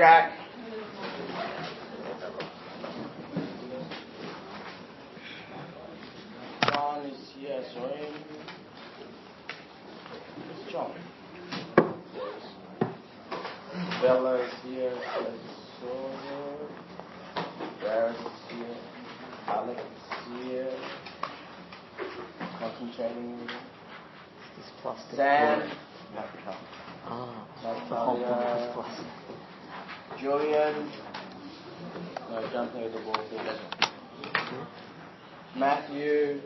Jack. John is here, sorry. Where's John? Bella is here. Gareth is here. Alex is here. Concentrating. This plastic. Sam. Natalia. Plastic. Julian. No, don't play the ball, please. Matthew.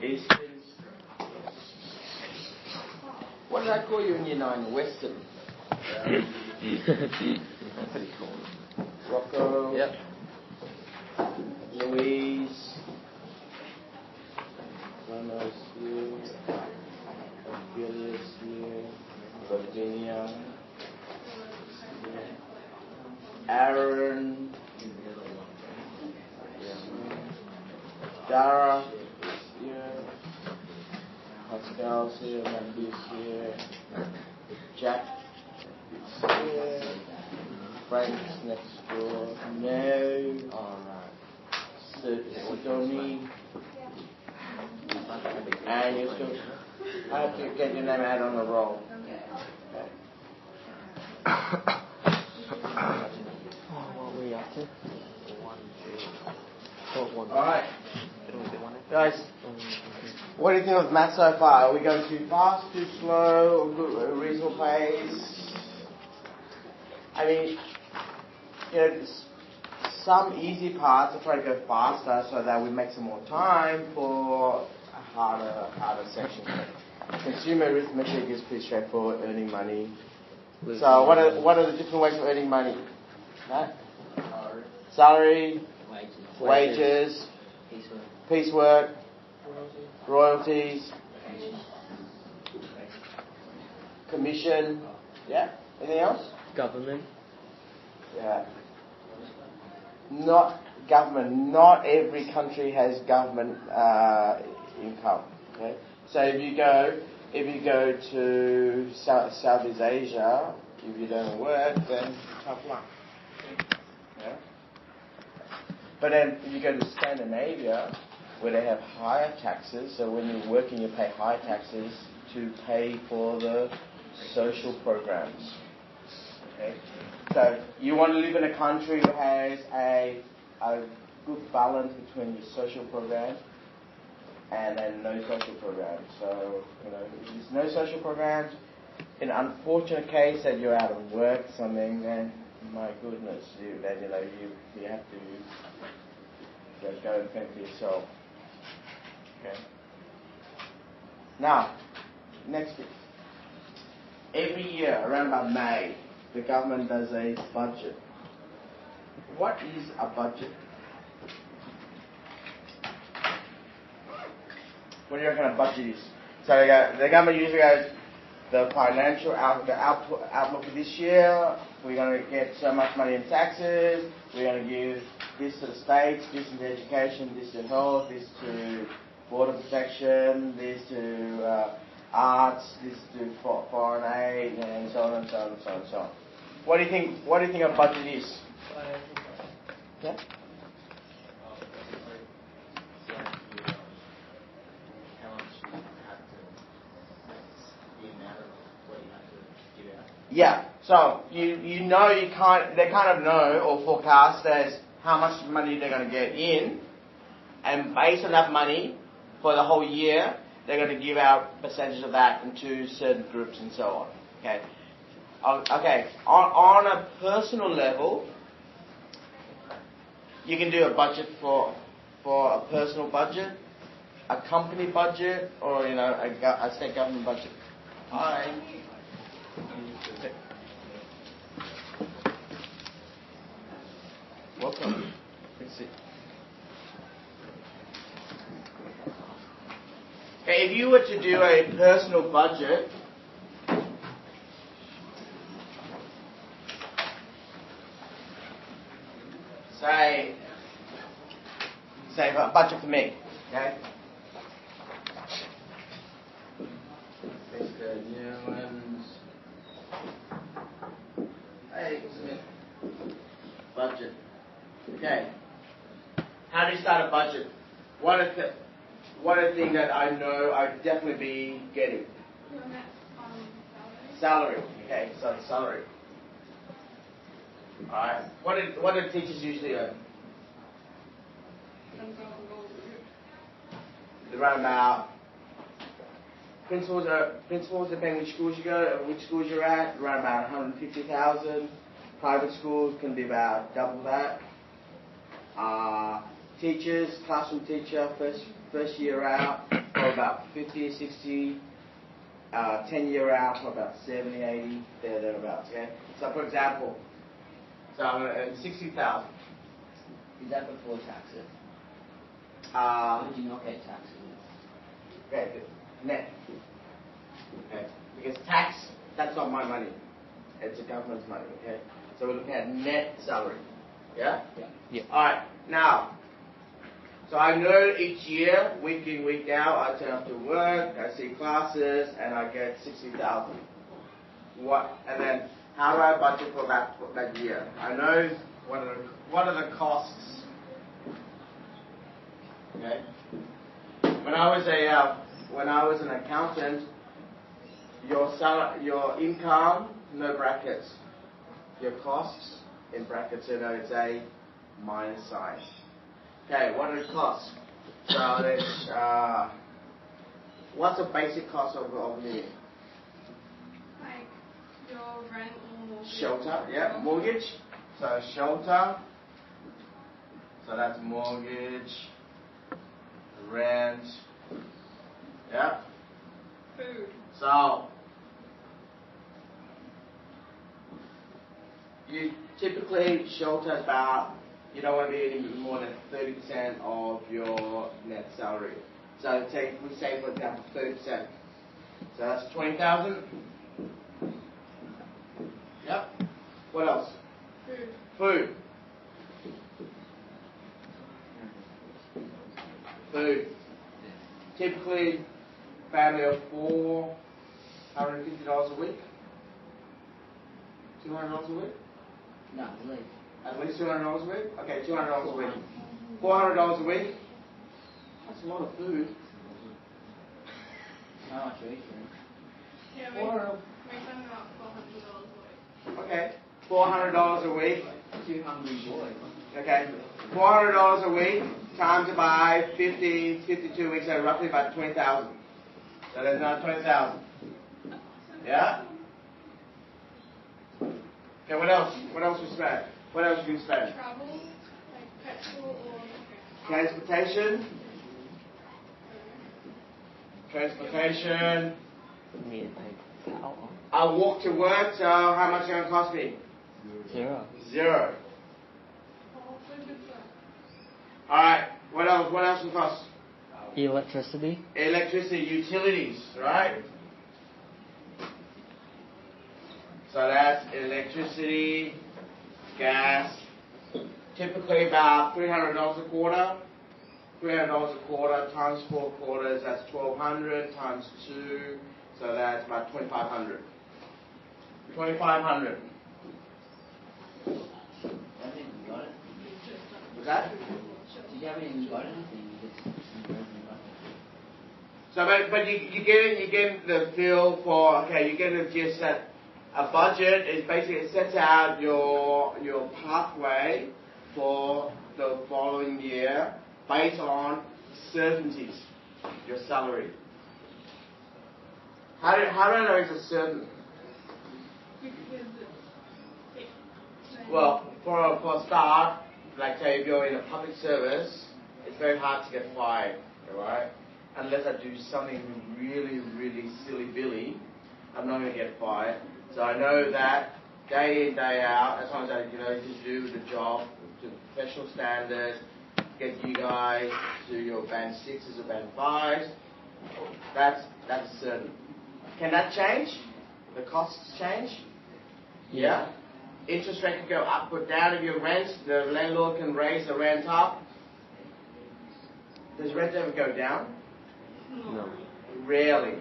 Easton. What did I call you in year 9? Western. Pretty cool. Rocco. Yep. Louise. Ramos here. Ophelia here. Virginia. Aaron. Dara is here. Pascal's here. Mandy's here. Jack is here. Frank's next door. No. Alright. Sidoni. And you still. I have to get your name out on the roll. Okay. What were we up to? 1, 2. Alright. Guys, what do you think of math so far? Are we going too fast, too slow, a reasonable pace? I mean, you know, some easy parts are trying to go faster so that we make some more time for a harder section. Consumer arithmetic is pretty straightforward, earning money. So what are the different ways of earning money? Right? Salary, wages, piecework, royalties, commission. Yeah? Anything else? Government. Yeah. Not government. Not every country has government income. Okay. So if you go to Southeast Asia, if you don't work, then tough luck. Yeah. But then if you go to Scandinavia, where they have higher taxes, so when you're working you pay higher taxes to pay for the social programs. Okay? So you want to live in a country that has a good balance between your social programs and then no social programs. So, you know, if there's no social programs, in an unfortunate case that you're out of work, something, then my goodness, you have to go and fend for yourself. Okay. Now, next week. Every year, around about May, the government does a budget. What is a budget? What do you reckon a budget is? So the government usually goes, the financial outlook for this year, we're going to get so much money in taxes, we're going to give this to the states, this to education, this to health, this to border protection, this to arts, this to foreign aid, and so on and so on and so on and so on. What do you think a budget is? Yeah? Yeah, so you know they kind of know or forecast as how much money they're going to get in, and based on that money for the whole year, they're going to give out percentage of that into certain groups and so on. Okay. Okay. On a personal level, you can do a budget for a personal budget, a company budget, or a state government budget. Hi. Welcome. Let's see. Okay, if you were to do a personal budget, say a budget for me, okay? Hey, Smith. Budget. Okay. How do you start a budget? What are the things that I know I'd definitely be getting? Salary. Okay, so salary. Alright. What do teachers usually earn? Around about principals depending which schools you go, which schools you're at, around about 150,000. Private schools can be about double that. Teachers, classroom teacher, first year out, for about 50, 60. 10 year out for about 70, 80, thereabouts. Okay. So for example, so I'm going to earn 60,000. Is that before taxes? Or do you not pay taxes? Okay, net. Okay. Because tax, that's not my money. It's the government's money. Okay. So we're looking at net salary. Yeah. Yeah. All right. Now. So I know each year, week in, week out, I turn up to work, I see classes, and I get 60,000. And then how do I budget for that year? I know what are the costs. Okay. When I was an accountant, your income, no brackets. Your costs in brackets, it's a minus sign. Okay, what are the costs? So there's, what's the basic cost of living? Like your rent or mortgage. Shelter, yeah, mortgage. So shelter. So that's mortgage, rent, yeah. Food. So you typically shelter about. You don't want to be any more than 30% of your net salary. So we say, for example, 30%. So that's 20,000. Yep. What else? Food. Food. Typically, family of $450 a week. $200 a week. No, really. At least $200 a week? Okay, $200 a week. $400 a week? That's a lot of food. How much are you Yeah, we spend about $400 a week. Okay, $400 a week. 2 hungry boys. Okay, $400 a week times by 50, 52 weeks, so roughly about 20,000. So there's another 20,000. Yeah? Okay, what else? What else we spend? What else do you spend? Travel, like petrol or Transportation. Transportation. You need to pay power. I walk to work, so how much is it going to cost me? 0. 0. Alright, what else? What else will cost? Electricity. Electricity, utilities, right? So that's electricity, gas, typically about $300 a quarter. $300 a quarter times 4 quarters, that's 1,200 times 2, so that's about 2,500. 2,500. I think we got it. Was that? Did you haven't even got anything? You just So, but you get the feel for, okay, you get the gist that a budget is basically, it sets out your pathway for the following year based on certainties, your salary. How do I know it's certain? Well, for a start, like say if you're in a public service, it's very hard to get fired, alright? Unless I do something really, really silly-billy, I'm not going to get fired. So I know that day in, day out, as long as I, just do the job to professional standards, get you guys to your band 6s or band 5s, that's certain. Can that change? The costs change? Yeah. Interest rate can go up or down if your rent, the landlord can raise the rent up. Does rent ever go down? No. Rarely.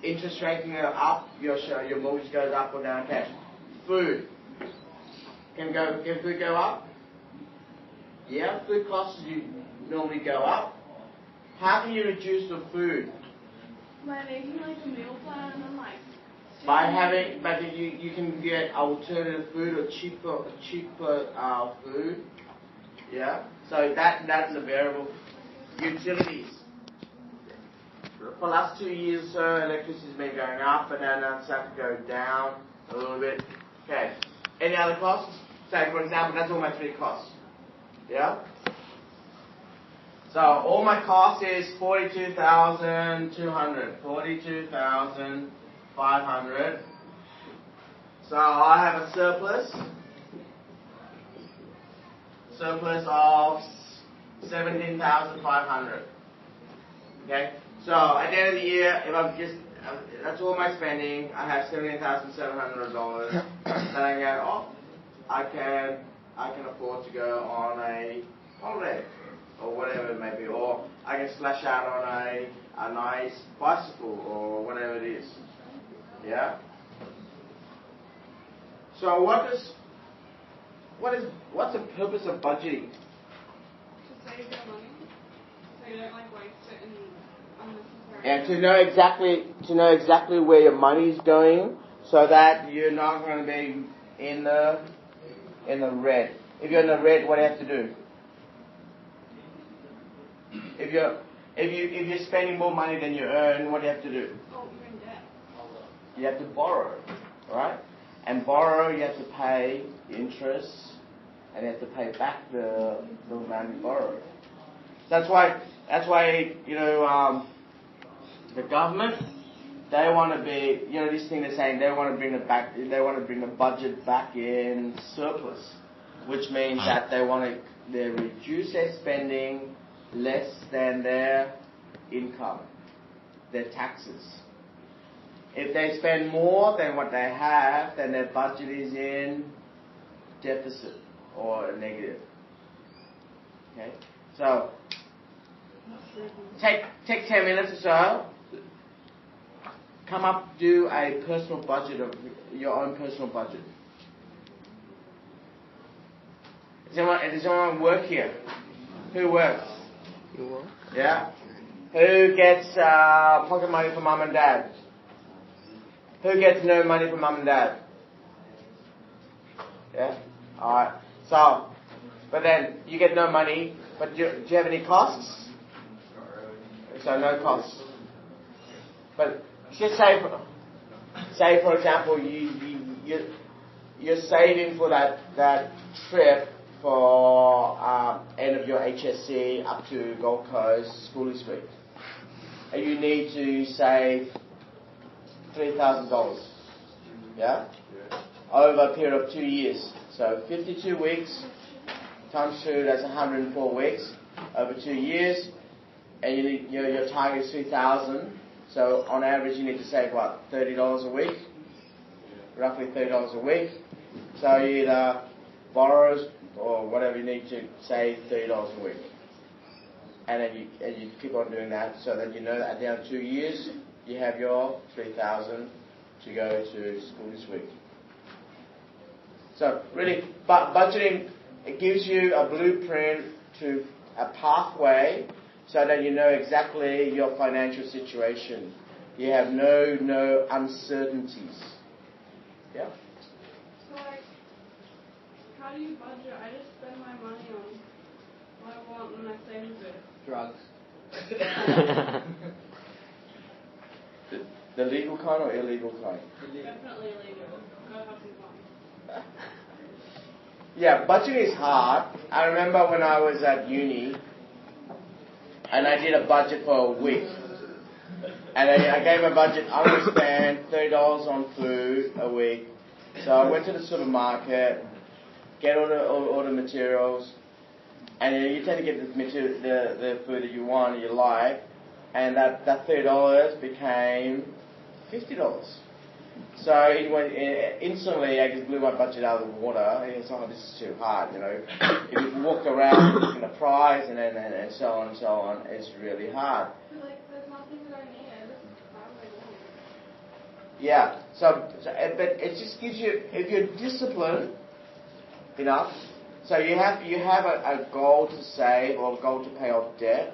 Interest rate can go up, your mortgage goes up or down. Okay. Food. Can food go up? Yeah, food costs normally go up. How can you reduce the food? By making like a meal plan and like. But you can get alternative food or cheaper food. Yeah. So that's a variable. Utilities. For the last 2 years, electricity's been going up, but now it's starting to go down a little bit. Okay. Any other costs? Say, for example, that's all my 3 costs. Yeah? So all my cost is 42,200. 42,500. So I have a surplus of 17,500. Okay? So at the end of the year, if I'm just, that's all my spending, I have $17,700 that I go, oh, I can afford to go on a holiday, or whatever it may be, or I can splash out on a nice bicycle, or whatever it is. Yeah? So what's the purpose of budgeting? To save your money, so you don't like waste it in unnecessary. And to know exactly where your money is going, so that you're not going to be in the red. If you're in the red, what do you have to do? If you're spending more money than you earn, what do you have to do? Oh, you're in debt. You have to borrow, right? And borrow, you have to pay interest, and you have to pay back the amount you borrow. That's why the government, they want to be, this thing they're saying, they want to bring the budget back in surplus, which means that they reduce their spending less than their income, their taxes. If they spend more than what they have, then their budget is in deficit or negative. Okay? So, take 10 minutes or so. Come up, do a personal budget of your own personal budget. Does anyone work here? Who works? You work? Yeah. Who gets pocket money from mum and dad? Who gets no money from mum and dad? Yeah? Alright. So, but then you get no money, but do you have any costs? So no costs. But just say for example, you're saving for that trip for end of your HSC up to Gold Coast, Schoolie Street, and you need to save $3,000. Yeah? Over a period of 2 years. So 52 weeks times 2, that's 104 weeks over 2 years, and your target is 3,000. So on average, you need to save what, $30 a week, roughly $30 a week. So you either borrow or whatever, you need to save $30 a week, and then you keep on doing that, so that you know that at the end of 2 years you have your 3,000 to go to school this week. So really, budgeting, it gives you a blueprint to a pathway, so that you know exactly your financial situation. You have no uncertainties. Yeah? So like, how do you budget? I just spend my money on what I want and I save a bit. Drugs. The legal kind or illegal kind? Definitely illegal. Gotta have some fun. Yeah, budgeting is hard. I remember when I was at uni, and I did a budget for a week. And I gave a budget, I'm going to spend $30 on food a week. So I went to the supermarket, get all the materials, and you tend to get the food that you want and you like, and that $30 became $50. So it went, instantly I just blew my budget out of the water. It's like, this is too hard, If you walk around looking at the price and so on, it's really hard. Like, there's nothing that I need. I just buy what I want. Yeah. So but it just gives you, if you're disciplined, enough. So you have a goal to save or a goal to pay off debt,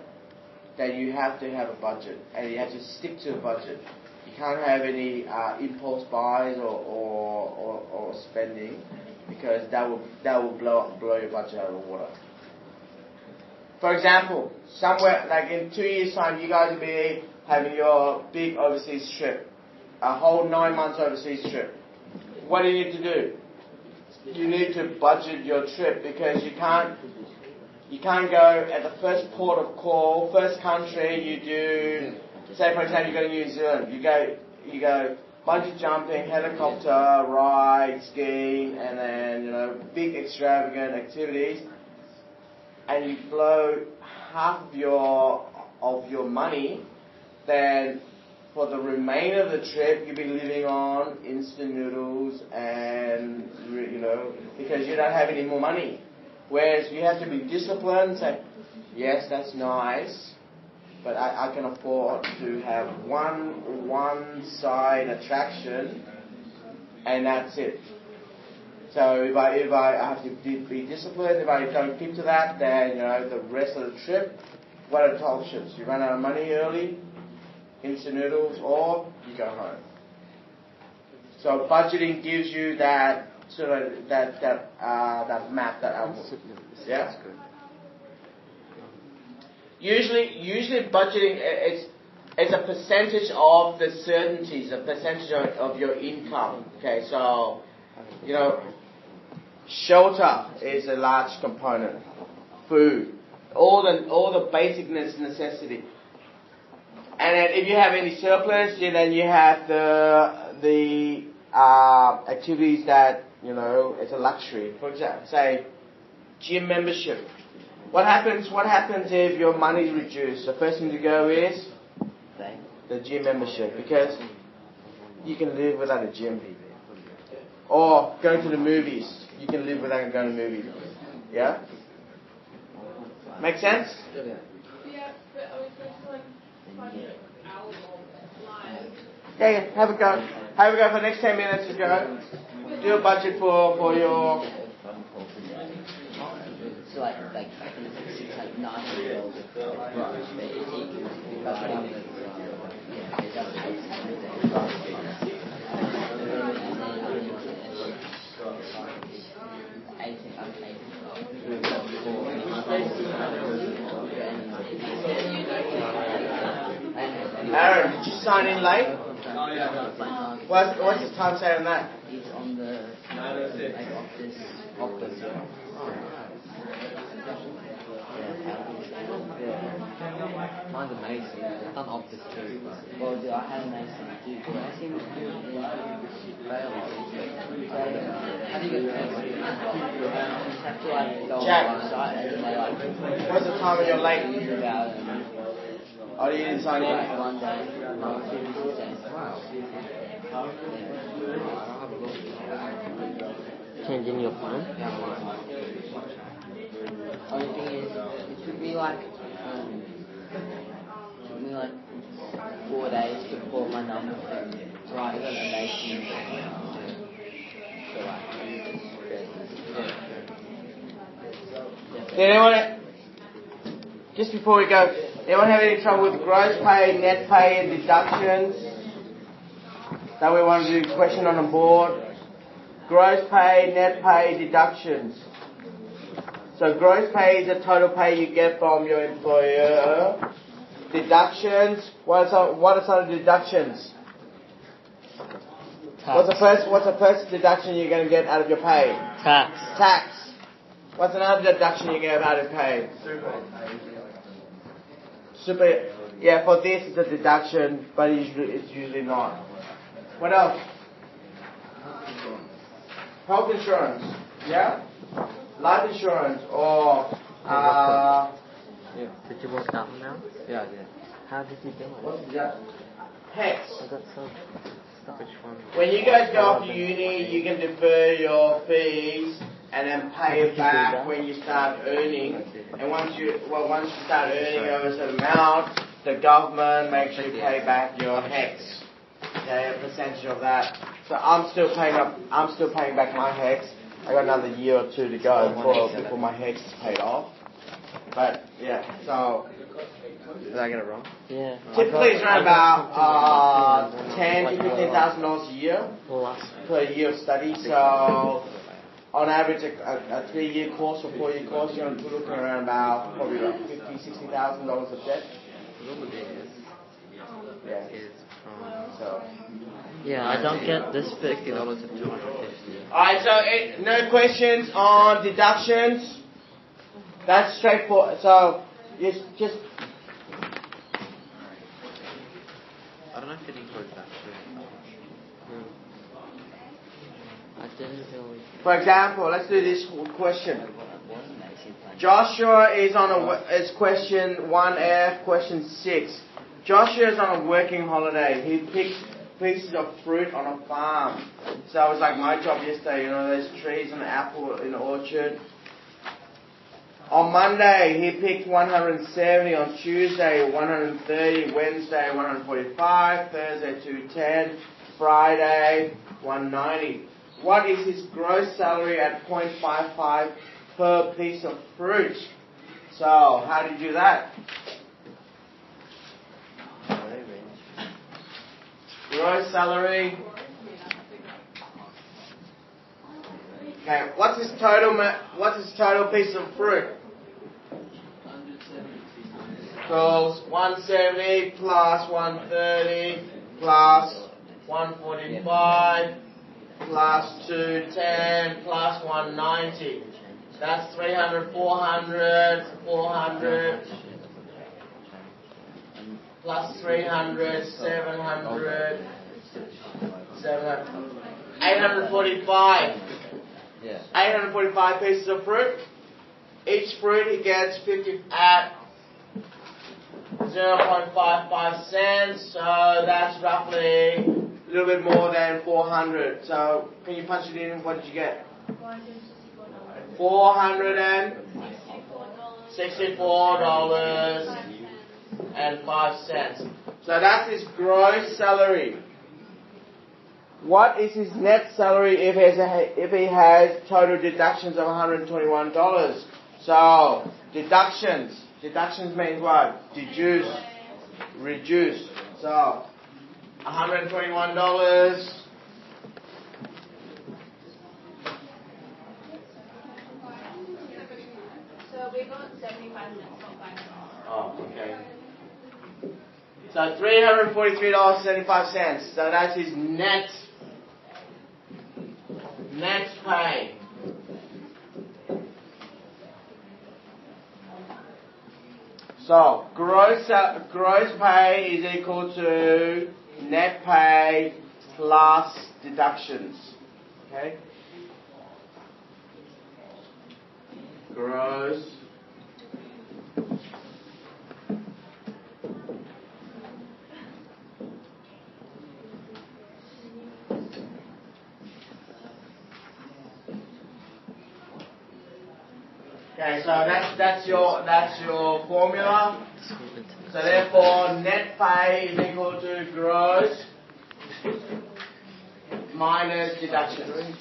then you have to have a budget and you have to stick to a budget. You can't have any impulse buys or spending, because that will blow your budget out of the water. For example, somewhere like in 2 years' time, you guys will be having your big overseas trip, a whole 9 months overseas trip. What do you need to do? You need to budget your trip, because you can't go at the first port of call, first country. You do, say for example, you go to New Zealand. You go bungee jumping, helicopter ride, skiing, and then big extravagant activities, and you blow half of your money. Then for the remainder of the trip, you'll be living on instant noodles and, because you don't have any more money. Whereas you have to be disciplined, say, yes, that's nice, but I can afford to have one side attraction, and that's it. So if I have to be disciplined, if I don't keep to that, then, the rest of the trip, what are the options? You run out of money early, instant noodles, or you go home. So budgeting gives you that sort of that map, that outlook. Yeah. Usually budgeting it's a percentage of the certainties, a percentage of your income. Okay, so shelter is a large component. Food, all the basic necessity. And then if you have any surplus, then you have the activities that, it's a luxury. For example, say, gym membership. What happens if your money is reduced? The first thing to go is the gym membership, because you can live without a gym. Or going to the movies. You can live without going to the movies. Yeah? Make sense? Yeah, but I was just like budget out live. Yeah, have a go. Have a go for the next 10 minutes to go. Do a budget for your... So like back in the 60s, like 9-year-olds, Aaron, did you sign in late? What's the time say on that? It's on the Optus. Mine's amazing. I've done Optus too. Well, I had an ACT too. ACT failed. How do you get tested? You have to go on Jack, the website and they what's the time of your late? about Oh, you didn't sign in? one day, Changing your phone? Only thing is, it took me like 4 days to call my number right, and they changed it. Did anyone, just before we go, anyone have any trouble with gross pay, net pay, and deductions? That we want to do question on the board. Gross pay, net pay, deductions. So gross pay is the total pay you get from your employer. Deductions, what are some deductions? Tax. What's the first deduction you're going to get out of your pay? Tax. What's another deduction you get out of pay? Super. Yeah, for this it's a deduction, but it's usually not. What else? Health insurance. Yeah? Life insurance or Did you work that one out? Yeah. How did you do it? what's that? HEX. I got so stuck. Which one? When you guys go off to uni, you can defer your fees and then pay it back when you start earning. And once you start earning over a certain amount, the government makes you pay back your HEX. Okay, a percentage of that. So I'm still paying back my HEX. I got another year or two to go before my house is paid off. But yeah, so did I get it wrong? Yeah. Typically, it's around about $10,000 to $15,000 a year per year of study. So on average, a 3-year course or 4-year course, you're looking around about probably about $50,000-$60,000 of debt. Yeah. So. Yeah, I don't get this $50 of $250. Alright, so no questions on deductions. That's straightforward. So just. I don't know if it includes that too. I didn't really. For example, let's do this question. Joshua is is question 1F, question 6. Joshua is on a working holiday. He picks pieces of fruit on a farm. So it was like my job yesterday, those trees and the apple in the orchard. On Monday, he picked 170. On Tuesday, 130. Wednesday, 145. Thursday, 210. Friday, 190. What is his gross salary at 0.55 per piece of fruit? So, how do you do that? Gross salary. Okay, what's his total piece of fruit? So 170 plus 130 plus 145 plus 210 plus 190. That's 300, 400, 400 plus 300, 700, 845. Yeah. 845 pieces of fruit. Each fruit he gets 50 at 0.55 cents. So that's roughly a little bit more than 400. So can you punch it in? What did you get? $464.05. So that's his gross salary. What is his net salary if he has total deductions of $121? So deductions means what? Deduce, reduce. So $121. So we got 75 cents, not 5 cents. Oh, okay. So $343.75. So that's his net pay. So gross pay is equal to net pay plus deductions. Okay. Gross. Okay, so that's your formula. So therefore, net pay is equal to gross minus deductions.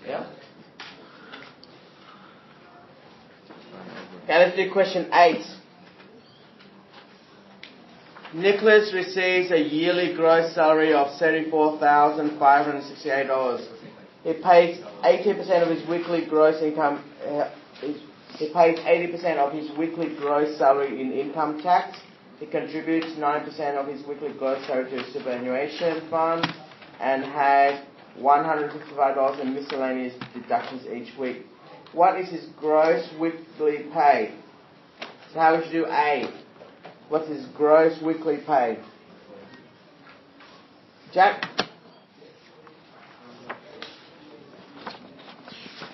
Yeah. Okay, let's do question 8. Nicholas receives a yearly gross salary of $74,568. He pays 80% of his weekly gross income. He pays 80% of his weekly gross salary in income tax. He contributes 9% of his weekly gross salary to a superannuation fund, and has $155 in miscellaneous deductions each week. What is his gross weekly pay? So how would you do A? What's his gross weekly pay? Jack?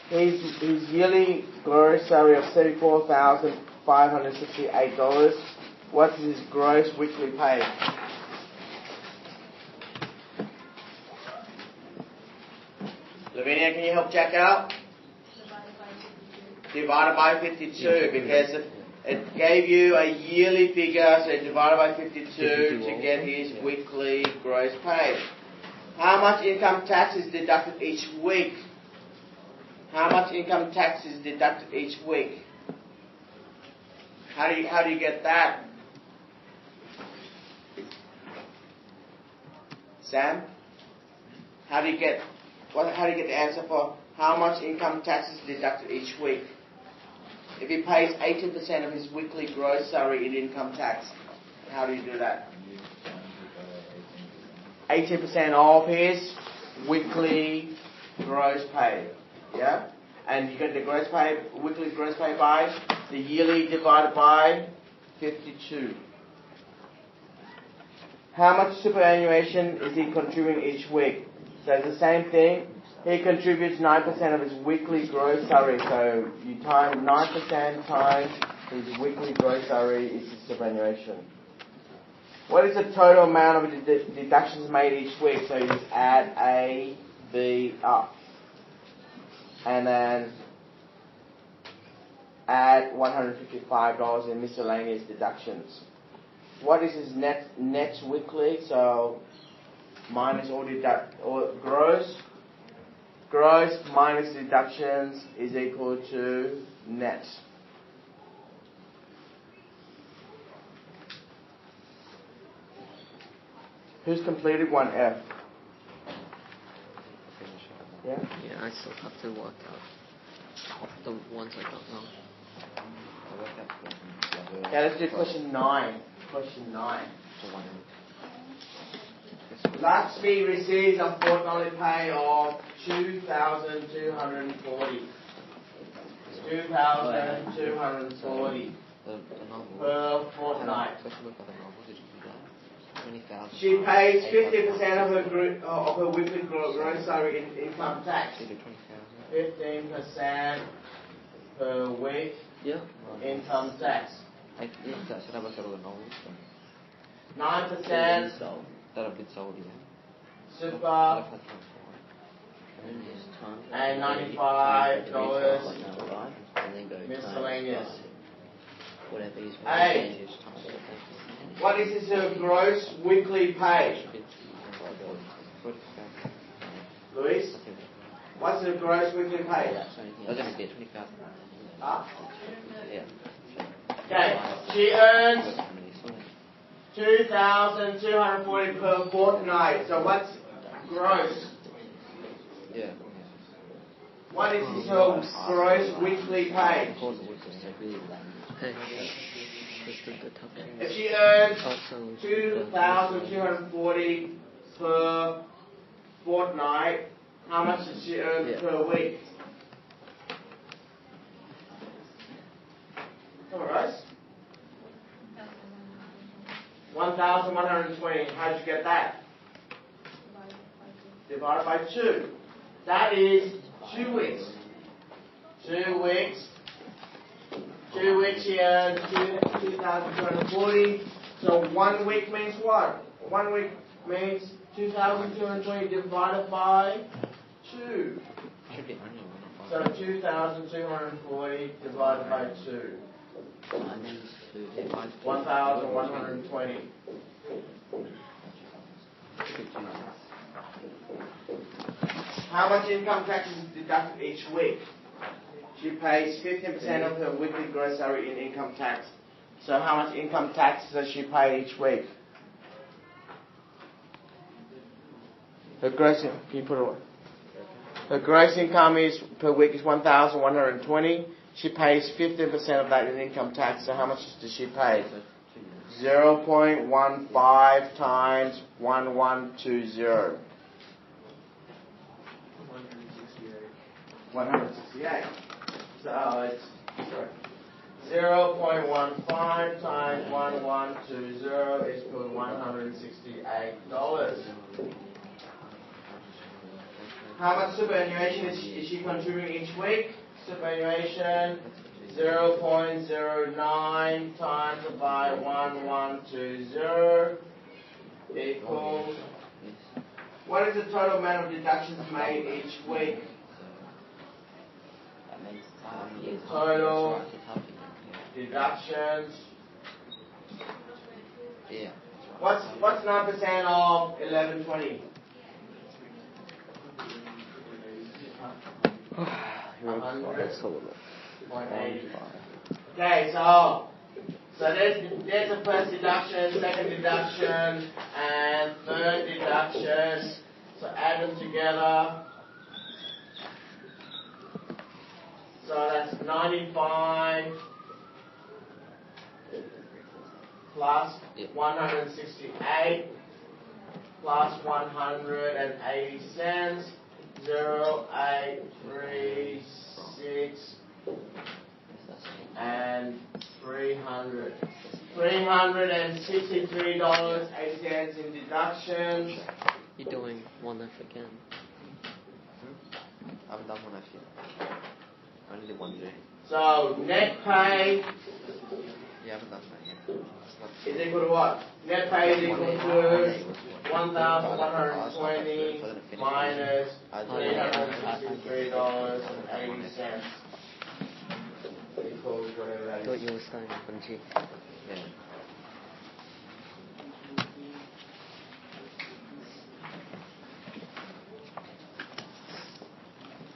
His yearly gross salary of $34,568. What is his gross weekly pay? Lavinia, can you help Jack out? Divided by 52, because it gave you a yearly figure, so divided by 52 to get his weekly gross pay. How much income tax is deducted each week? How much income tax is deducted each week? How do you get that? Sam? How do you get the answer for how much income tax is deducted each week? If he pays 18% of his weekly gross salary in income tax, how do you do that? 18% of his weekly gross pay. Yeah? And you get the gross pay, weekly gross pay by the yearly divided by 52. How much superannuation is he contributing each week? So it's the same thing. He contributes 9% of his weekly gross salary. So you times 9% times his weekly gross salary is his superannuation. What is the total amount of deductions made each week? So you just add A, B up. And then add $155 in miscellaneous deductions. What is his net weekly? So minus all gross. Gross minus deductions is equal to net. Who's completed 1F? Yeah? Yeah, I still have to work out the ones I don't know. Yeah, let's do question 9. Question 9. Lakshmi receives a fortnightly pay of $2,240. $2,240 per fortnight. She pays 50% of her weekly gross salary in income tax. 15% per week income tax. 9% super and $95 miscellaneous. A. What is his gross weekly pay? Luis? What's the gross weekly pay? Huh? Okay, she earns $2,240 per fortnight. So what's gross? Yeah. What is his gross weekly pay? If she earns $2,240 per fortnight, how much does she earn per week? Alright. 1,120. How did you get that? Divided by 2. That is 2 weeks. 2 weeks. 2 weeks she earns 2,240. So 1 week means what? 1 week means 2,220 divided by 2. So 2,240 divided by 2. 1,120. How much income tax is deducted each week? She pays 15% of her weekly gross salary in income tax. So how much income tax does she pay each week? Her gross, can you put it away? Her gross income is per week is 1,120. She pays 15% of that in income tax. So how much does she pay? 0.15 times 1120. 168. So it's 0.15 times 1120 is equal to $168. How much superannuation is she contributing each week? Superannuation 0.09 times by 1120 equals. What is the total amount of deductions made each week? Total deductions. Yeah. What's 9% of 1120? 100.85. 100. Okay, so there's the first deduction, second deduction, and third deduction. So add them together. So that's 95 plus 168 plus 180 cents. 0836 and 300. $363.80 in deductions. You're doing 1F again. I haven't done 1F yet. I only did 1G. So net pay You haven't done that yet. is equal to what? Net pay is equal to 1,120 minus $363.80 equals whatever that Thought is. you were starting 1G. Yeah.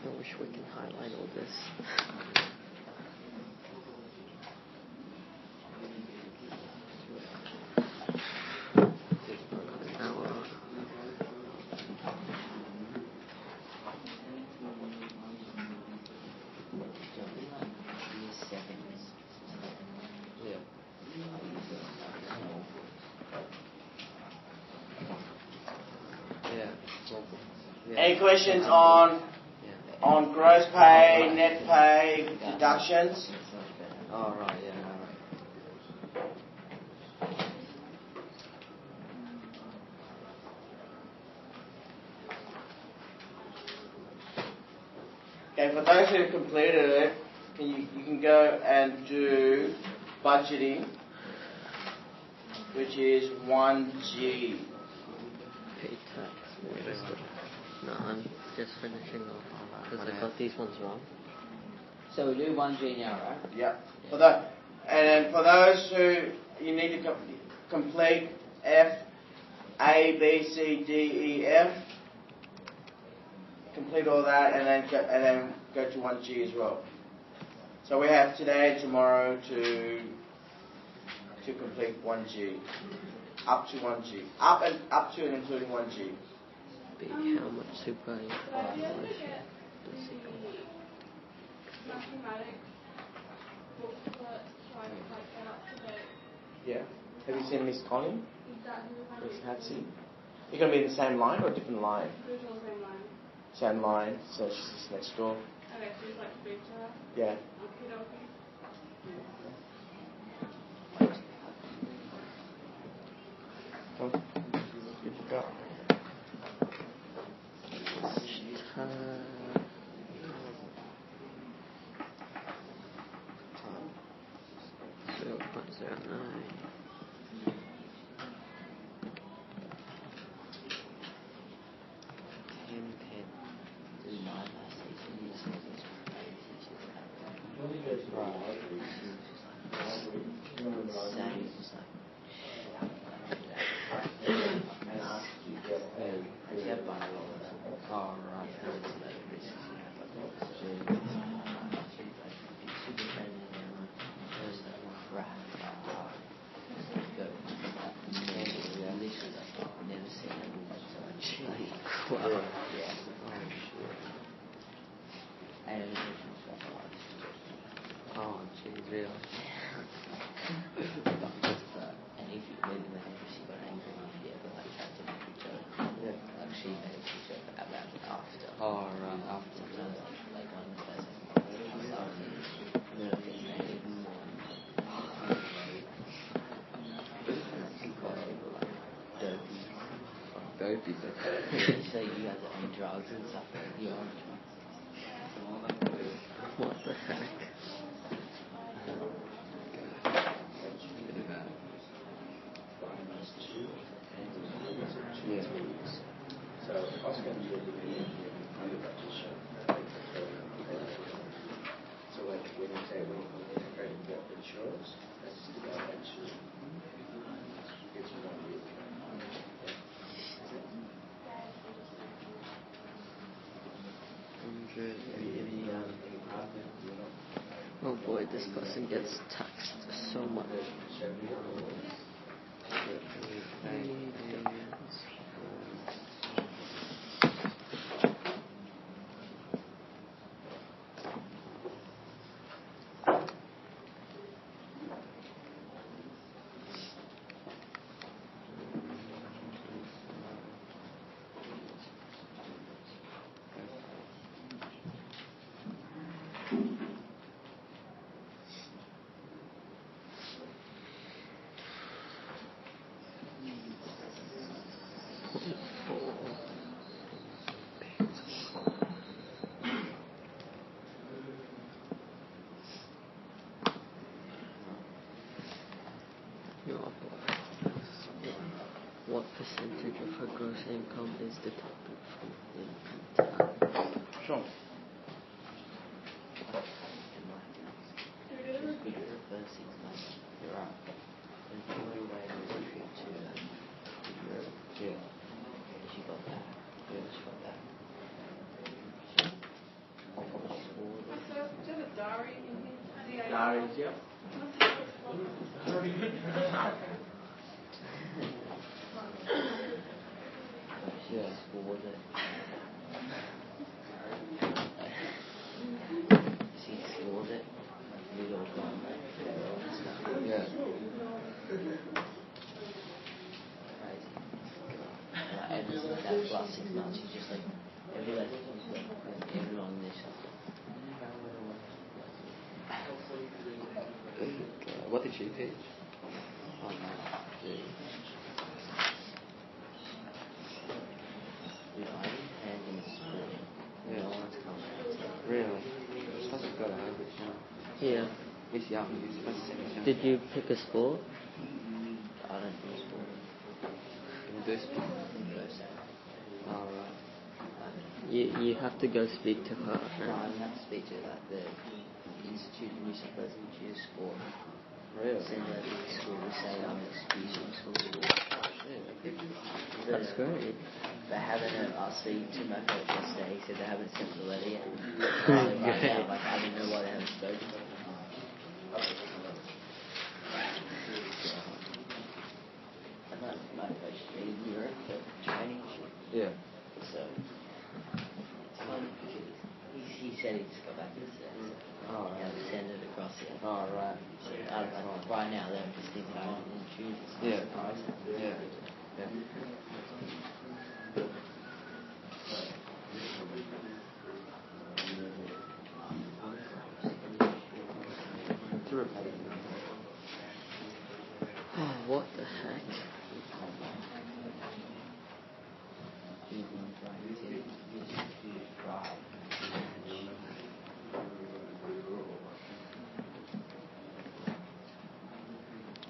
I wish we could highlight all this. Any questions on gross pay, net pay, deductions? Oh, right, yeah, Okay, for those who have completed it, you can go and do budgeting, which is 1G. Pay tax. No, I'm just finishing off because I got these ones wrong. So we do 1G now, right? Yeah. For that, and then for those who you need to complete F, A, B, C, D, E, F. Complete all that, and then go to 1G as well. So we have today, tomorrow to complete 1G, up to 1G, up to and including 1G. B, how much super But I did get the mathematics booklet so I could like get up to date. Yeah. Have you seen Miss Connie? Exactly the Miss kind Hatsy? You're going to be in the same line or a different line? visual same line. Same line, so she's just next door. Okay, so just like speak to her. Yeah. Okie dokie. Good to go. Time. 0.09. Oh, geez, really? Oh, right, after. Dopey. So you guys are on drugs and stuff. You're on drugs. What the heck? Yeah. So Oscar and Julie under budget. So when you say we get insurance, that's just about that too. It's 1 year. Hundred. Any Oh boy, this person gets taxed so much. What percentage of her gross income is deducted from income tax? Sure. You're right. Yeah. She got that. Yeah, she got that. So, do you have a diary in here? Diaries, yeah. Yeah. What was it? She scored it. Little fun. Yeah. Ever since that last 6 months, she's just like, every lesson, everyone in this shop. What did she teach? Oh, no. Yeah. Really? You're supposed to go to Harvard now. Yeah. He's young. He's supposed to sing young. Did you pick a sport? I don't do sport. You do sport? Oh, right. You have to go speak to her. No, I have to speak to like the Institute of New South Wales Institute of Sport. Really? Send her to school to say I'm an excuse from school. That's great. They haven't, I was speaking to my coach yesterday, he said they haven't sent the letter yet. I don't know why they haven't spoken. And my coach is in Europe for training. Yeah. So, it's funny because he said he just got back yesterday. Oh, right. And send it across here. Oh, right. So, right now they're just thinking on Tuesday. Yeah. Yeah. Yeah. Oh, what the heck?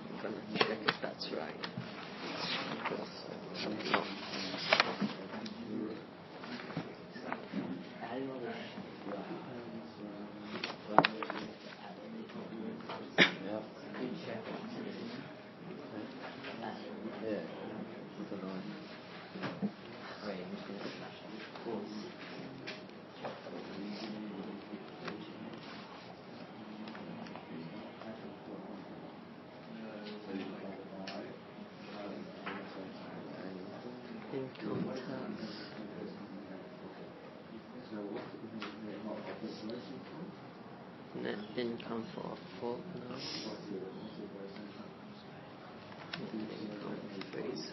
I'm gonna check if that's right. Income tax. Net income for a fortnight. Net income freeze.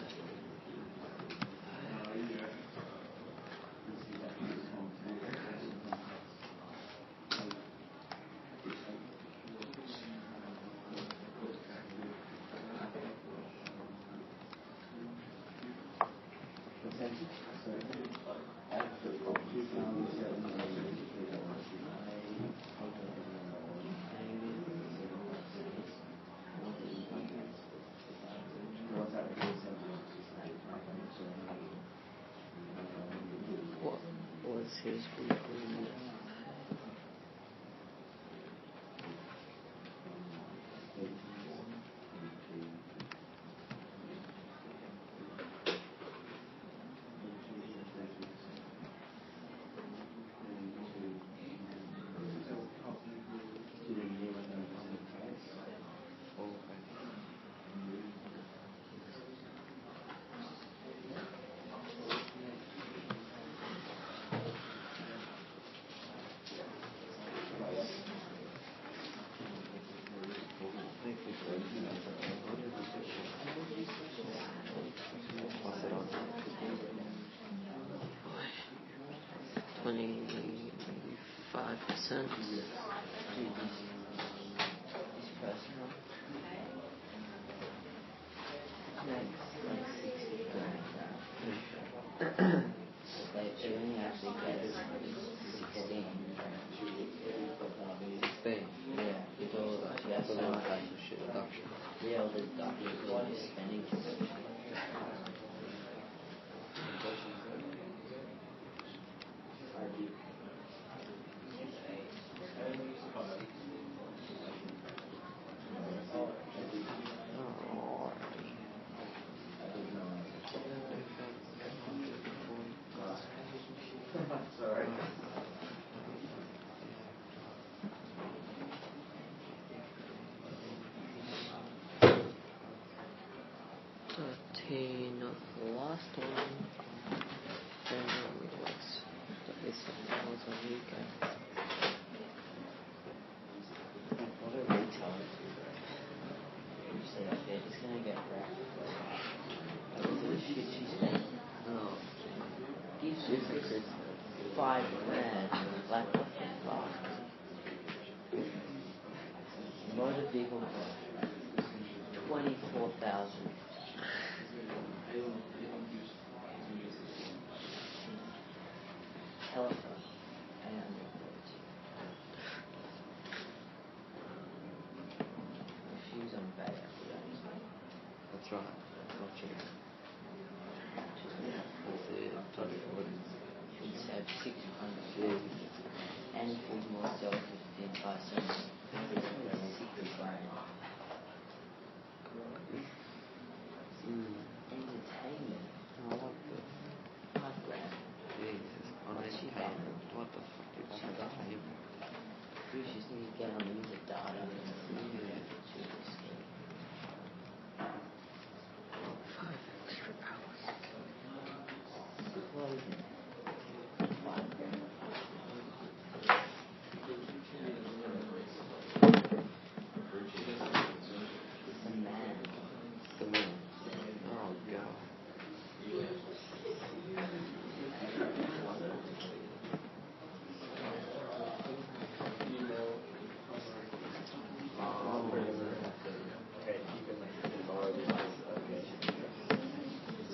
What was his weekly net pay? cents. Dude, this person makes like 60 grand now. But she only actually gets 16. 16. Yeah, because she has so much. Shit deduction. Yeah, all the deductions, all the spending deductions. Sorry. The last one. Then it was this was a weekend. What a retard. You say that they're just gonna get wrecked. Like, look at the shit she spent. Oh, Gives you $5 grand. Like, what the fuck? Motor vehicle cost 24,000. Telephone, 840. She was on bad after that. that's right. Not cheap. That's it. She'd save 600. And if it was more selfish, the entire summer, 60 grand. Entertainment, Oh, what the 5 grand. Jesus. Unless you hate it. What the fuck did she do? You just need to get unlimited data. Jesus. 5 extra hours. Clothing, 5 grand. The man. The man. Oh, God.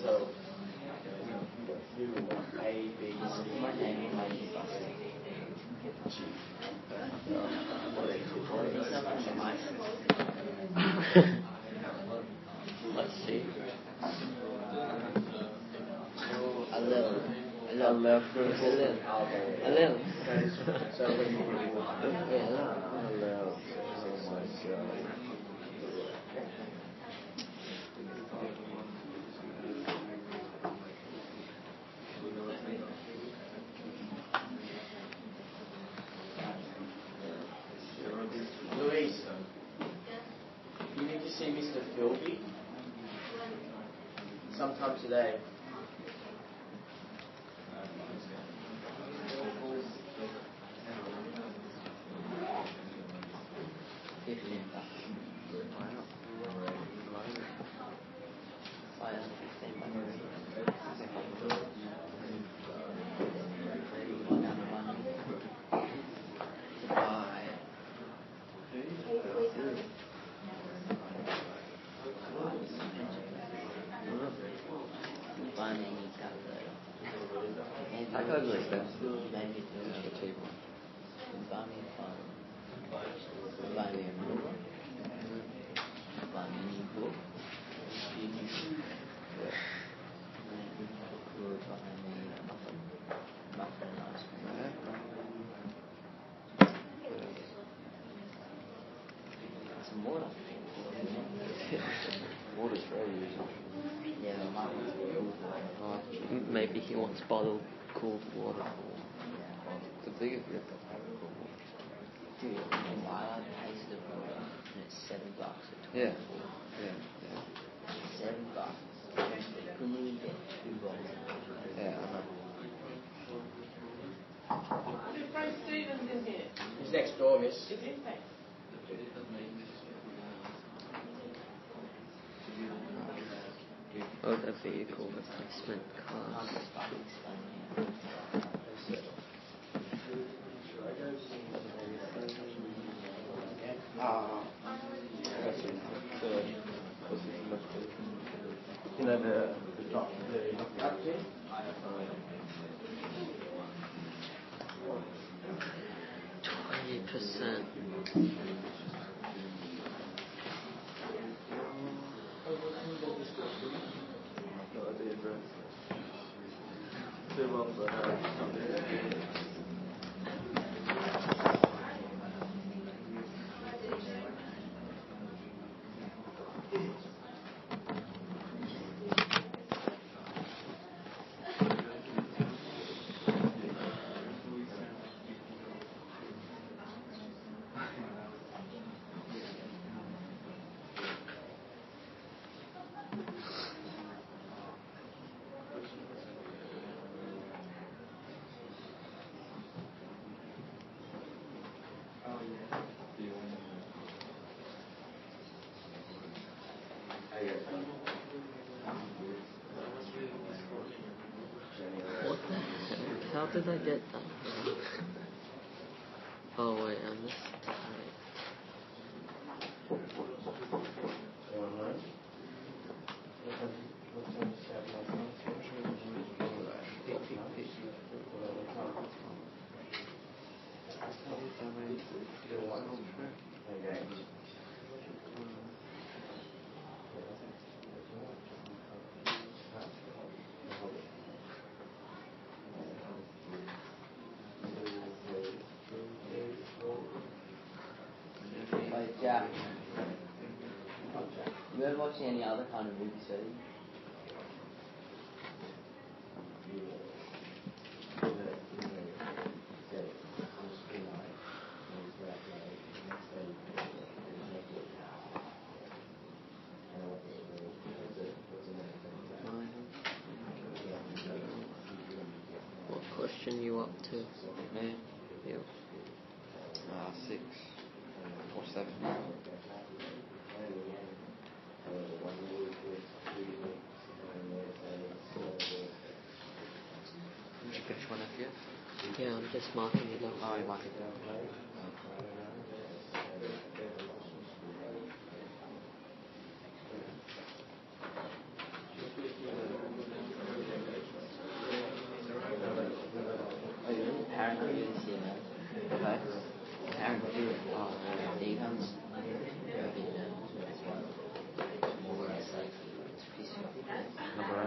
So, you A, B, C. My name is Mikey Buster. Let's see. A little. So when you Louise, you need to see Mr. Philby sometime today. $15. That guy's really expensive. Maybe Yeah, the cheap one. buy me a phone. Buy me a ruler. Buy me a new book. Give me food. Yeah. Could buy me a muffin. Muffin and ice cream. Some water. Water's very useful. Yeah, I might want some cool water. Maybe he wants bottled cooled water. The biggest rip off. Dude, and I tasted the water and it's $7 a Yeah. 24. $7. Couldn't even get 2 bottles of water. Yeah, I know. Frank Stevens in here. He's next door, miss. Is he? Thanks. Oh, the vehicle replacement Can't cost. just fucking explain it. You know the top, the knockout team? 20%. What the heck? How did I get that? Oh wait, I missed it. Like Jack. You ever watch any other kind of movie study? What question you up to? Me? You. 6 or 7. Did you finish one FF? Yeah, I'm just marking it up. Oh, you mark it down. Oh, you're parent review this year, man. Okay. Parent review. Oh, man. There you go. Number 8.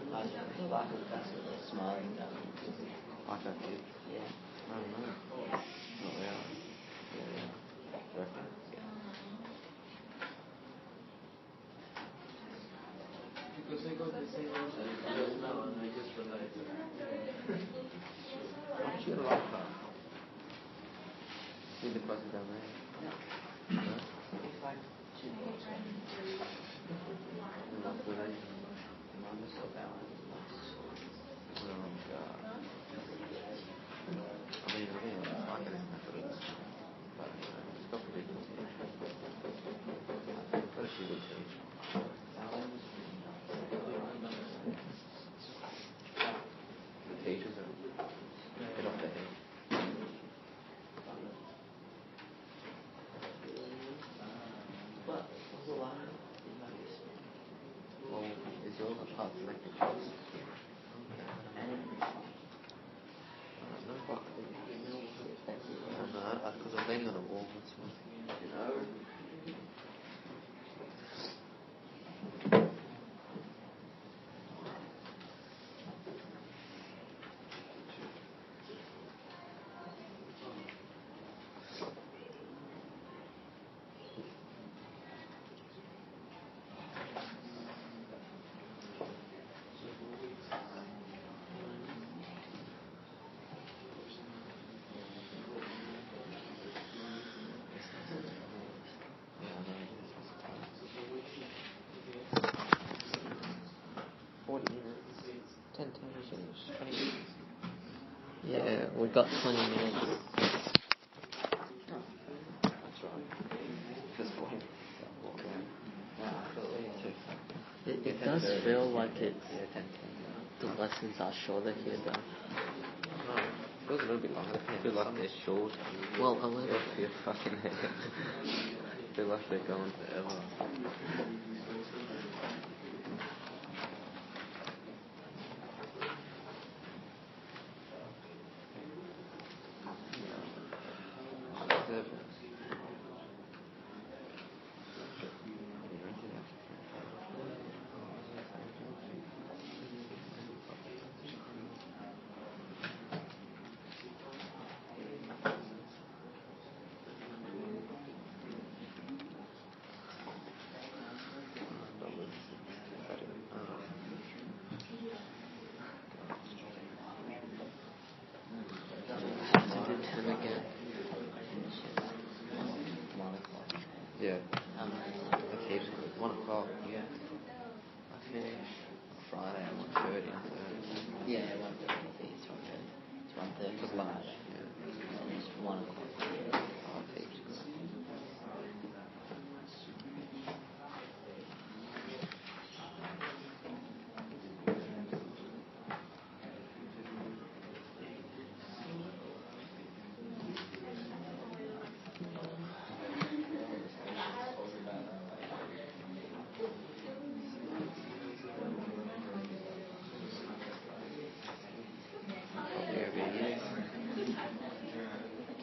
I like it, that's what they're smiling down. Like that kid? Yeah. I don't know. Not really. Yeah. Reckon? Because they got the same answer now and they just relate to it. Why don't you like that? See the person down there? Yeah. No? It's like 2 minutes. And what's the rate? I'm just so balanced. Oh God. I mean, it's like it's not good. But, it's got pretty good team. Got a few good teams. The teachers are get off their head. Well, is yours a part selected course? No, because I'm leaning on a wall. That's why. You know. Yeah, we got 20 minutes. That's right. Just walking. It does feel like it's the lessons are shorter here though. Oh, it feels a little bit longer. I feel like they're short. Well, a little. You're fucking I feel like they're going forever. Yeah. Okay, 1 o'clock. Yeah. I finish Friday at 1:30 on Thursday. Yeah, 1:30. It's 1:30. It's 1:30 Just Friday. lunch. Yeah. And it's 1 o'clock. Oh, heaps good.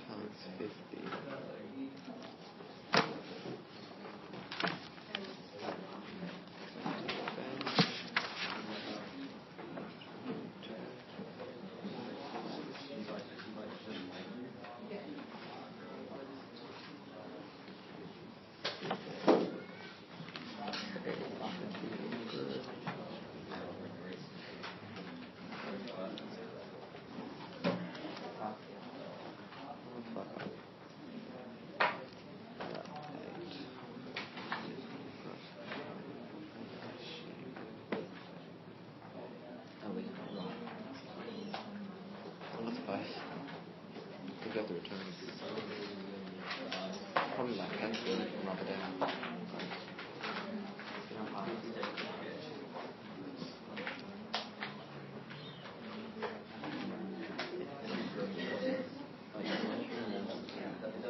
Times 50. We got the returns. Probably like pencil and rub it down.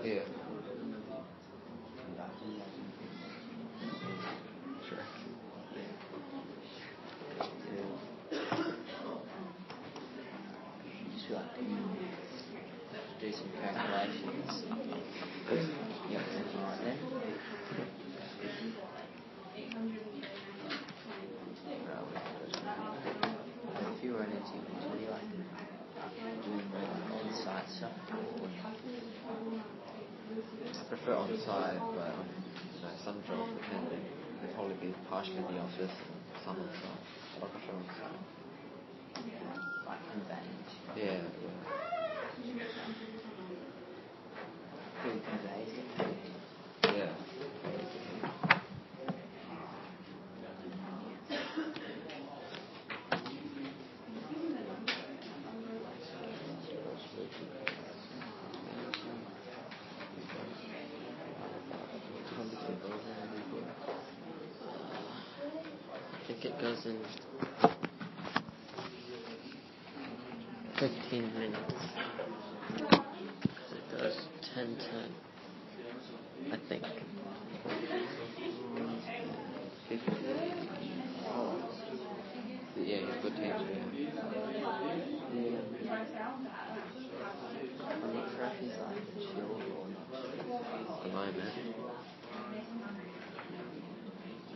Yeah. Sure. Just feel like do some calculations. Yeah, alright then. If you were an interview, would you like doing on-site stuff? I prefer on-site, but some jobs will probably be partially in the office and some on-site. But I prefer on-site. Like conveyance. Yeah. Who conveys it? Yeah. I think it goes in 15 minutes. Because it goes 10:10, I think. 50. Yeah, he's a good teacher. I'm not sure if he's like chill or not. At the moment.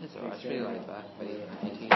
It's alright, it's really laid back, but he teaches.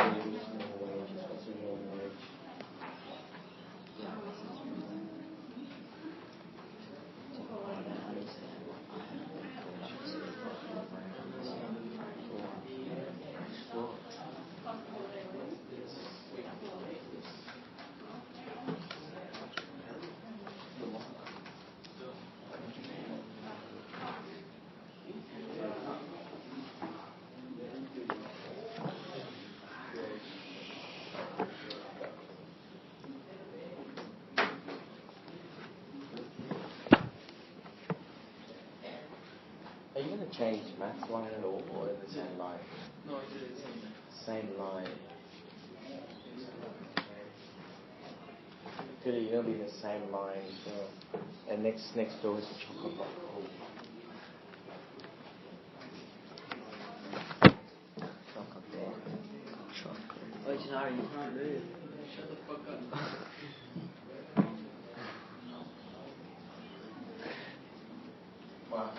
Are you going to change maths one at all, or is it same line? No, I did it same maths. same line. Really, you're gonna be the same line as well. And next door is the chocolate bar. Oh, Janari, you can't move. Shut the fuck up. Wow.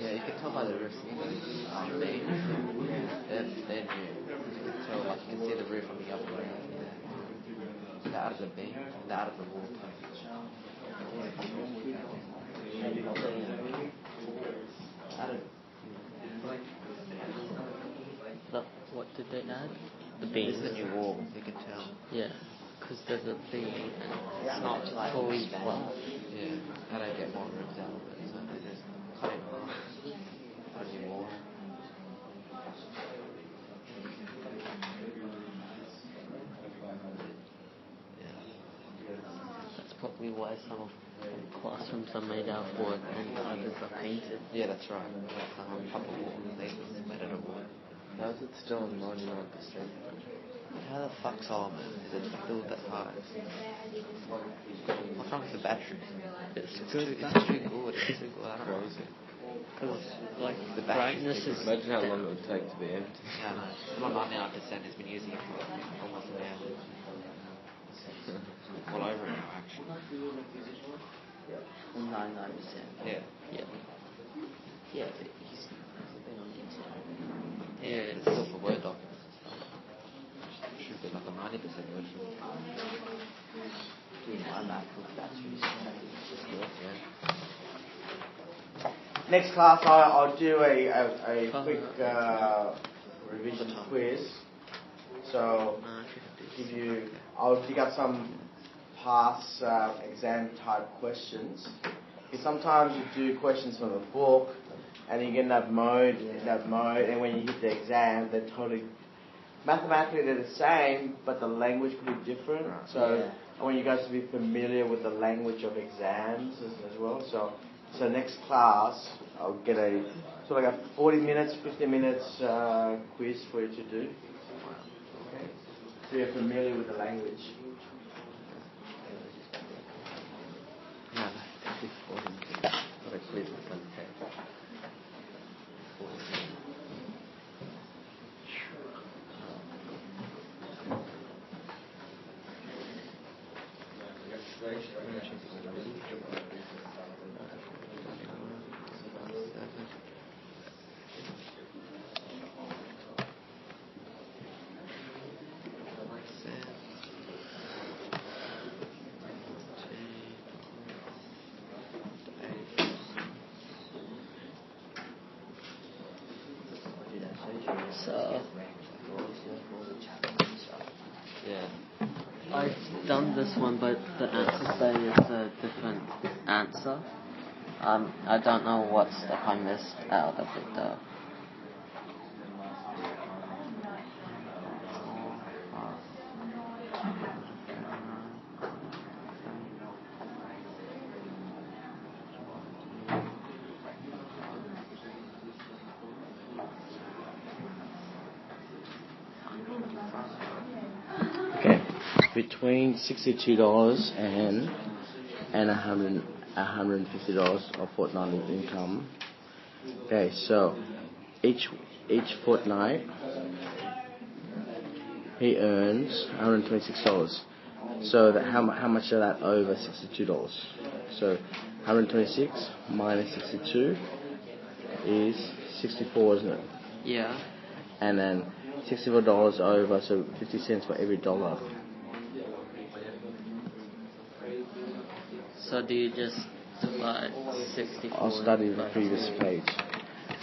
Yeah, you can tell by the roofs. They're new. You can tell, like, you can see the roof on the upper end. They're out of the beam, they're out of the wall. What did they add? The This beams. is a new wall, you can tell. Yeah, because there's a beam and it's not fully flat. Yeah, how do I get more rooms out of it? So they just cut it off, put a new wall. That's probably why some of the classrooms are made out of wood and the others are painted. Yeah, that's right. Proper wall, they made it a wood. How is it still 99%? How the fuck's all, man? Is it still that high? What's wrong with the battery? It's It's good. too good. It's too good. I don't know. Because like The brightness battery's is. Imagine how long it would take to be empty. Yeah, no. My 99% has been using it for almost an hour. All over an hour, actually. 99%. Yeah. Yeah. Yeah, but he's been on the internet. Yeah, it's still for Word documents and stuff. Should be like a 90% version. My MacBook batteries. Yeah. Next class, I'll do a quick revision quiz. So, I'll dig up some past exam type questions. Because sometimes you do questions from the book, and you get in that mode, and when you hit the exam, they're totally mathematically they're the same, but the language could be different. So I want you guys to be familiar with the language of exams as well. So next class, I'll get a sort of like a 40 minutes, 50 minutes quiz for you to do. Okay. So you're familiar with the language. Yeah, that's 40 minutes. Got a quiz that doesn't take. So Yeah. I've done this one, but the answer say is a different answer. I don't know what step I missed out of it though. Okay. Between $62 and $150 of fortnightly income. Okay, so each fortnight he earns $126. So how much of that over $62? So 126 minus 62 is 64, isn't it? Yeah. And then $64 over, so 50 cents for every dollar. So do you just divide 64? I'll study the previous page.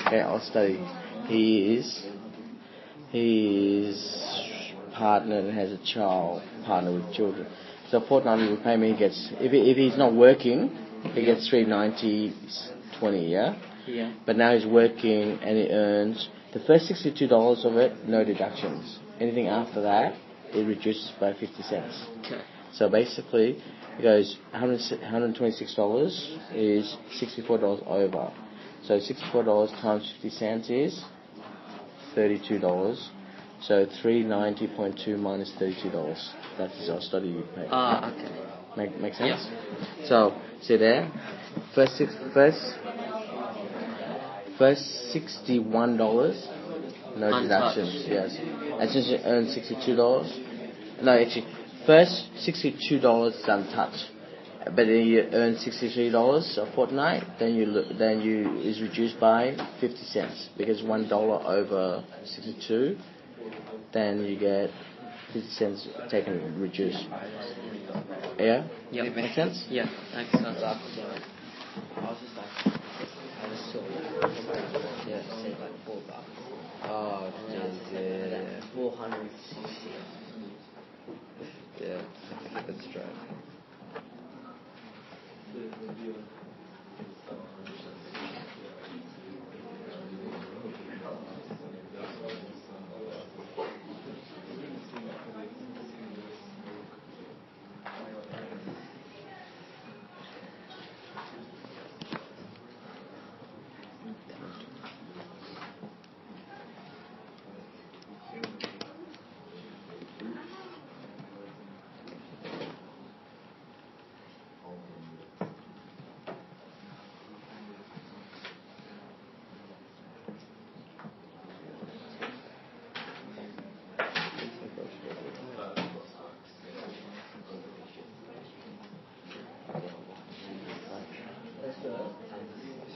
Okay, I'll study. He is partner and has a child, partner with children. So fortnightly repayment, he gets, if he's not working, he gets $390.20, yeah? Yeah. But now he's working and he earns the first $62 of it, no deductions. Anything after that, it reduces by 50 cents. Okay. So basically, it goes $126 is $64 over. So $64 times 50 cents is $32. So $390.2 minus $32. That is our study pay. Ah, okay. Make sense? Yeah. So see there, first $61, no Untouched. deductions. Yes, and since you earn $62, no, actually, first $62 is untouched, but then you earn $63 a fortnight, then you is reduced by 50 cents because $1 over 62, then you get 50 cents taken reduced. Yeah? Yep. Make sense? Yeah, makes sense. I was just like, I just saw yeah, it said like $4. Oh, Yeah, yeah. 460. Yeah, I think that's straight.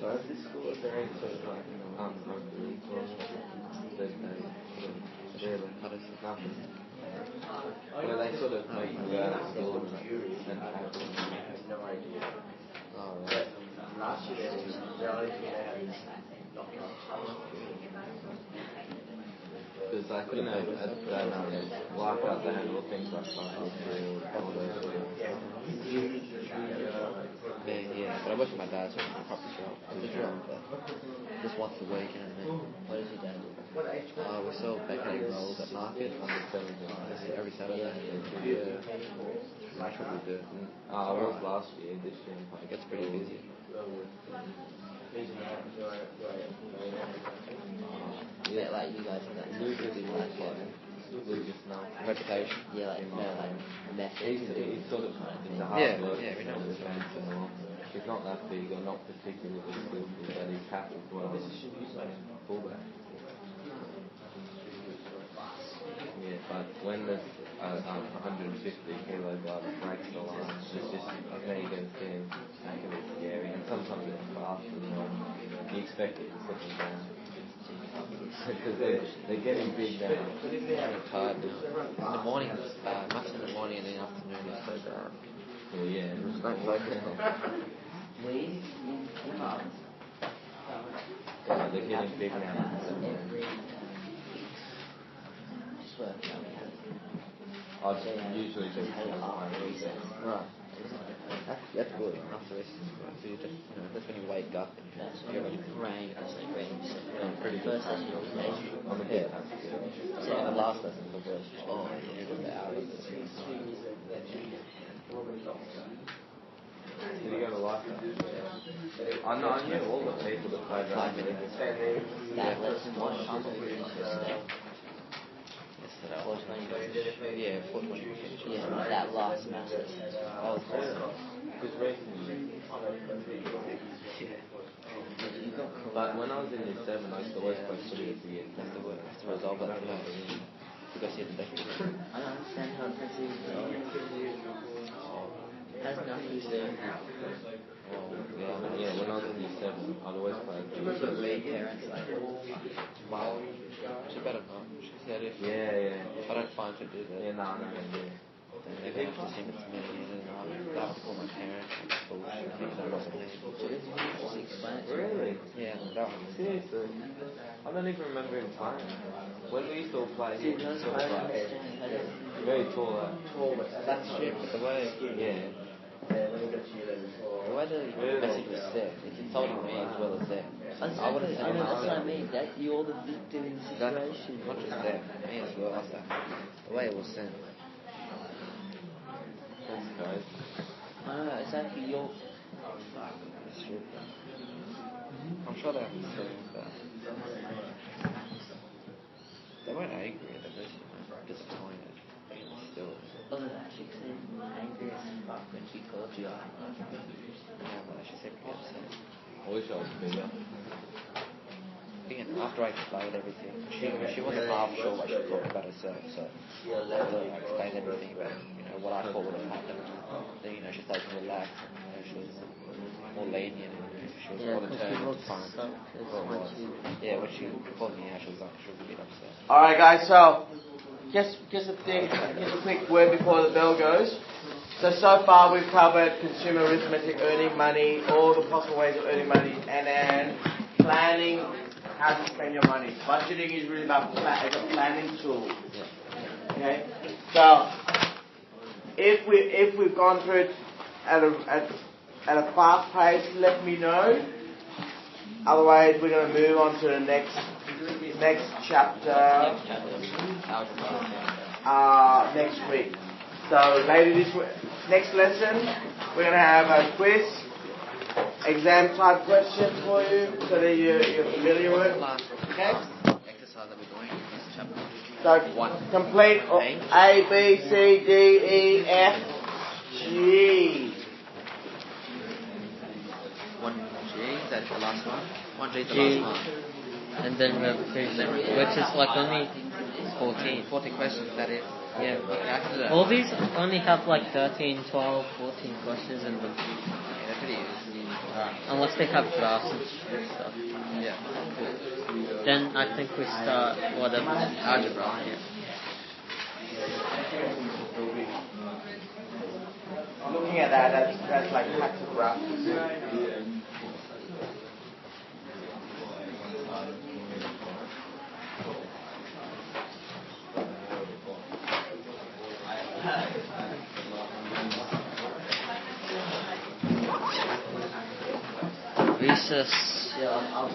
So at this school, is there any sort of like, rugby league or Thursday, nothing? Well, they sort of make you go out of school and tackle. No idea. Oh, But right. last year the only thing they had is Because like, you know, at Lockout they had all things like cycle field, all those sort of Yeah, but I work with my dad's on the property shop. The job, but just once a week and then what does your dad do? We sell bakery rolls at market on the every Saturday. Yeah, that's what we do. I was last year, this year It gets pretty busy. Yeah, like you guys have that Lucas busy is life, like Lucas now. reputation. Yeah, like no, like method. He's sort of, it's a hard Yeah, work. yeah, we know. He's not that big or not particularly skillful, but he's tackled well. Fullback. Yeah, but when there's 150 kilo guy that breaks the line, it's just, okay, you get a team, that can be scary, and sometimes it's fast as well. You expect it to put them down. Because they're getting big now. I'm tired now. In the morning, much in the morning and in the afternoon is so dark. Well, yeah. Just don't focus on weed. Yeah, they're getting big now. I'd usually do Right. That's good. After this, so you just, that's when you wake up and you're ready for rain. pretty good. I'm a bit Yeah, the last lesson was the worst. Oh, yeah, the hour. Did you go to Lifehouse? I knew all the people that played 5 rugby. minutes. That lesson was yesterday. Yeah, 420. Yeah, that last match. Oh, because recently. But when I was in year 7, I used to always play footy at the end. Have to resolve that today. Because you have to. I don't understand how it's resolved. It has nothing to do. Yeah, when I was in year 7, I'd always play. Parents like, Well, she better not. She said if Yeah. I don't find her do that, Yeah, no. then they're going to have to send it to me, and then I'll have to call my parents and bullshit. That wasn't me. just explain it to me. Really? Yeah, that was Seriously? I don't even remember him playing. When we used to all play, he Dude, was no, sort I of don't like understand how to very tall. that's shit, but the way Yeah. the way the message was said, it's insulting me as well as them. I would have I said know, that's what I it mean. That you're the victim in the exactly. situation. Not just them, me as well. I said, the way it was sent. That's crazy. I know, exactly. You're. It's stupid. I'm sure they understood, but they weren't angry at the mission, disappointed. Still, Oh, she said angry as fuck when she called you out. yeah, but she said pretty upset. I wish I was bigger. Again, after I explained everything, she wasn't half sure what she thought about herself, so after I explained everything about, what I thought would have happened, then, she started to relax, and, she was more lenient, and she was more determined to find what it was. Yeah, when she called me out, she was a bit upset. Alright guys, so just a quick word before the bell goes. So far we've covered consumer arithmetic, earning money, all the possible ways of earning money, and then planning how to spend your money. Budgeting is really about it's a planning tool. Okay? So if we've gone through it at a fast pace, let me know. Otherwise we're going to move on to the next chapter next week. So later this week, next lesson, we're going to have a quiz, exam type questions for you so that you're familiar with. Okay? Exercise that we're doing in this chapter. So complete A, B, C, D, E, F, G. 1G, that's the last one. 1G is the G. last one. And then revision, which is like only 14 questions, that is. yeah. I can do that. All these only have like 13, 12, 14 questions in them. Yeah, they're pretty easy. Unless they have graphs and stuff. Yeah, cool. Then I think we start whatever. Algebra. Yeah. Looking at that's like tactograph. Recess. Yeah, I'll